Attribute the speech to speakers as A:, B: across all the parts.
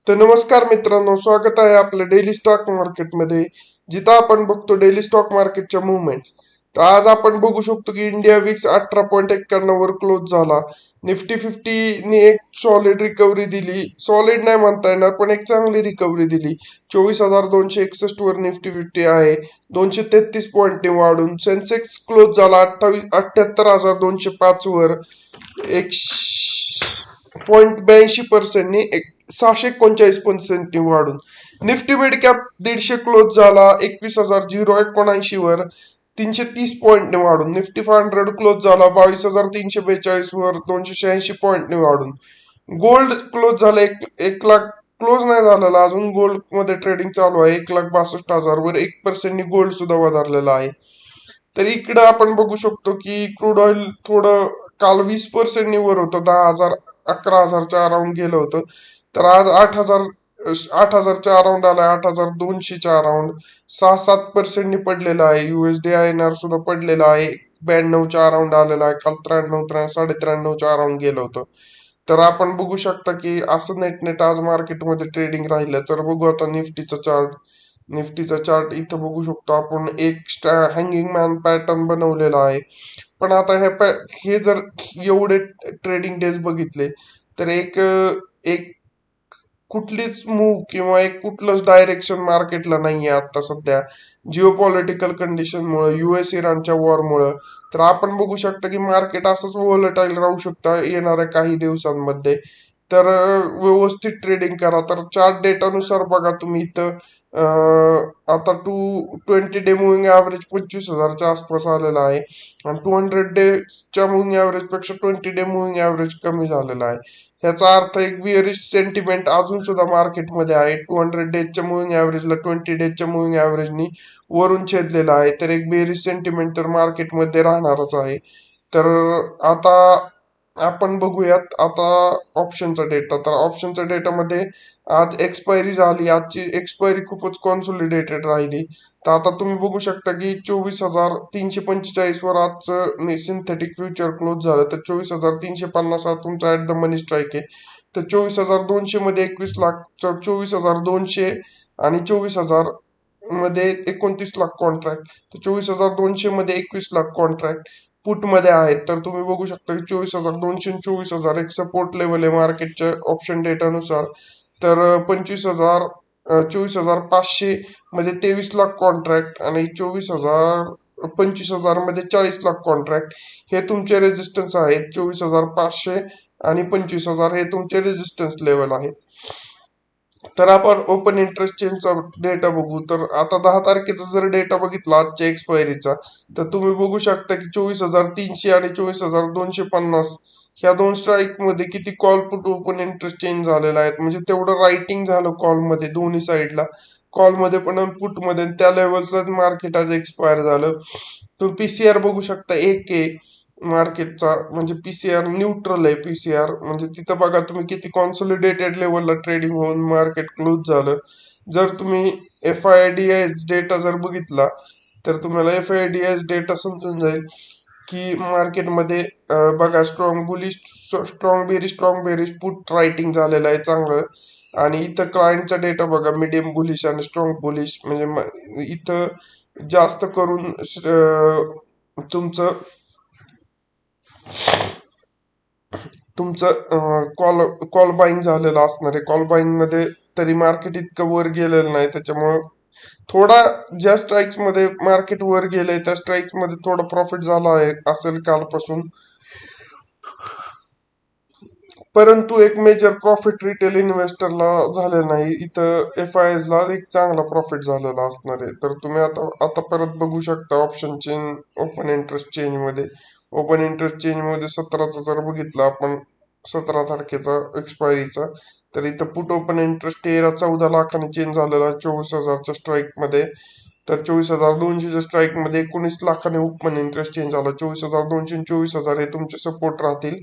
A: तर नमस्कार मित्रांनो, स्वागत आहे आपल्या डेली स्टॉक मार्केटमध्ये, जिथं आपण बघतो डेली स्टॉक मार्केटच्या मुवमेंट. तर आज आपण बघू शकतो की इंडिया विक्स 18.91 वर क्लोज झाला. निफ्टी 50 एक सॉलिड रिकव्हरी दिली. सॉलिड नाही म्हणता येणार, पण एक चांगली रिकव्हरी दिली. 24,261 वर निफ्टी 50 आहे. 233 पॉईंटने वाढून सेन्सेक्स क्लोज झाला 78,205 वर. एक 0.82%नी 639% वाढून. निफ्टी मिड कॅप 150 क्लोज झाला 21,079 वर 330 पॉईंटने वाढून. निफ्टी 500 क्लोज झाला 22,342 वर 286 पॉईंटने वाढून. गोल्ड क्लोज झाला 1 लाख क्लोज नाही झालेला अजून. गोल्ड मध्ये ट्रेडिंग चालू आहे 1,62,000 वर 1% गोल्ड सुद्धा वधारलेला आहे. तर इकडं आपण बघू शकतो की क्रूड ऑइल थोडं काल 20% वर होतं, 10,000 11,000च्या अराउंड गेलं होतं. तर आज 8,000च्या अराउंड आलाय, 8,200च्या अराउंड 6-7% पडलेला आहे. USD INR सुद्धा पडलेला आहे, 92च्या अराउंड आलेला आहे. काल 93-93च्या अराउंड गेलं होतं. तर आपण बघू शकता की असं नेट आज मार्केटमध्ये ट्रेडिंग राहिलं. तर बघू आता निफ्टीचा चार्ट इथं बघू शकतो आपण. एक हँगिंग मॅन पॅटर्न बनवलेला आहे. पण आता हे जर एवढे ट्रेडिंग डेज बघितले तर एक एक कुठलीच मूव किंवा एक कुठलंच डायरेक्शन मार्केटला नाहीये आता सध्या, जिओ पॉलिटिकल कंडिशनमुळे, US इराणच्या वॉरमुळे. तर आपण बघू शकता की मार्केट असंच व्होलेटाईल राहू शकतं येणाऱ्या काही दिवसांमध्ये. तर व्यवस्थित ट्रेडिंग करा. तर चार्ट डेटानुसार बघा तुम्ही इथं आता 20 डे मुव्हिंग ॲव्हरेज 25,000च्या आसपास आलेला आहे. आणि 200 डेच्या मुव्हिंग ॲव्हरेज पेक्षा 20 डे मुव्हिंग ॲव्हरेज कमी झालेला आहे. ह्याचा अर्थ एक बिअरिश सेंटिमेंट अजून सुद्धा मार्केटमध्ये आहे. 200 डेजच्या मुव्हिंग ॲव्हरेजला 20 डेजच्या मुव्हिंग ॲव्हरेजनी वरून छेदलेला आहे. तर एक बेरिश सेंटिमेंट तर मार्केटमध्ये राहणारच आहे. तर आता आपण बघूयात आता ऑप्शनचा डेटा. तर ऑप्शनच्या डेटामध्ये आज एक्सपायरी झाली. आजची एक्सपायरी खूपच कॉन्सोलिडेटेड राहिली. तर आता तुम्ही बघू शकता की 24,345 वर आजचं सिंथेटिक फ्युचर क्लोज झालं. तर 24,350 हा तुमचा ऍट द मनी स्ट्राईक आहे. तर 24,200 मध्ये 21 लाख, 24,200 आणि 24,000 मध्ये 29 लाख कॉन्ट्रॅक्ट. तर 24,200 मध्ये 21 लाख कॉन्ट्रॅक्ट पुट मध्ये आहेत. तर तुम्ही बघू शकता की 24,200 आणि 24,000 एक सपोर्ट लेवल आहे मार्केटच्या ऑप्शन डेटानुसार. तर 24,500 मध्ये 23 लाख कॉन्ट्रॅक्ट आणि 25,000 मध्ये 40 लाख कॉन्ट्रॅक्ट हे तुमचे रेजिस्टन्स आहेत. 24,500 आणि 25,000 हे तुमचे रेजिस्टन्स लेवल आहेत. तर आपण ओपन इंटरेस्ट चेंजचा डेटा बघू. तर आता 10 तारखेचा जर डेटा बघितला आजच्या एक्सपायरीचा, तर तुम्ही बघू शकता की 24,300 आणि 24,250 ह्या दोन स्ट्राईक मध्ये किती call put open interest change झालेला आहे. म्हणजे तेवढं रायटिंग झालं कॉलमध्ये दोन्ही साईडला, कॉलमध्ये पण आणि पुटमध्ये. त्या लेवलचं मार्केट आज एक्सपायर झालं. तुम्ही पीसीआर बघू शकता 1 आहे मार्केटचा, म्हणजे पीसीआर न्यूट्रल आहे. पीसीआर म्हणजे तिथं बघा तुम्ही किती कॉन्सोलिडेटेड लेवलला ट्रेडिंग होऊन मार्केट क्लोज झालं. जर तुम्ही FIDS डेटा जर बघितला तर तुम्हाला FIDS डेटा समजून जाईल की मार्केटमध्ये बघा स्ट्रॉंग बेरिश पुट रायटिंग झालेलं आहे चांगलं. आणि इथं क्लायंटचा डेटा बघा, मीडियम बुलिश आणि स्ट्रॉंग बुलिश. म्हणजे इथं जास्त करून तुमचं तुमचं कॉल बाईंग झालेलं असणार आहे. कॉल बाईंग मध्ये तरी मार्केट इतकं वर गेलेलं नाही, त्याच्यामुळं थोडा ज्या स्ट्राईक्स मध्ये मार्केट वर गेलंय त्या स्ट्राईक्स मध्ये थोडा प्रॉफिट झाला आहे असेल कालपासून. परंतु एक मेजर प्रॉफिट रिटेल इन्व्हेस्टरला झाले नाही. इथं FIs ला एक चांगला प्रॉफिट झालेला असणार आहे. तर तुम्ही आता आता परत बघू शकता option change open interest change मध्ये. ओपन इंटरेस्ट चेंज मध्ये 17चा जर बघितला आपण, 17 तारखेचा एक्सपायरीचा, तर इथं पुट ओपन इंटरेस्ट 13-14 लाखाने चेंज झालेला 24,000च्या स्ट्राईक मध्ये. तर 24,200च्या स्ट्राईक मध्ये 19 लाखाने ओपन इंटरेस्ट चेंज झाला. 24,200 आणि 24,000 हे तुमचे सपोर्ट राहतील.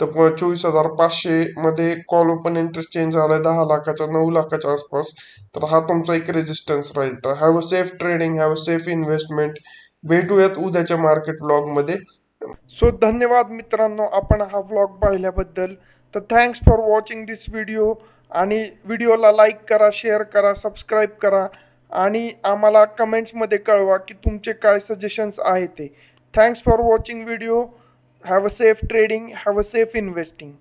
A: तर 24,500 मध्ये कॉल ओपन इंटरेस्ट चेंज झालाय 10 लाखाच्या, 9 लाखाच्या आसपास. तर हा तुमचा एक रेजिस्टन्स राहील. तर have a safe trading, have a safe investment. भेटूयात उद्याच्या मार्केट ब्लॉग मध्ये. सो धन्यवाद मित्रांनो, आपण हा व्लॉग पाहिल्याबद्दल. तर thanks for watching this video. आणि व्हिडिओला लाईक करा, शेअर करा, सबस्क्राईब करा आणि आम्हाला कमेंट्समध्ये कळवा की तुमचे काय सजेशन्स आहेत ते. Thanks for watching video. Have a safe trading, have a safe investing.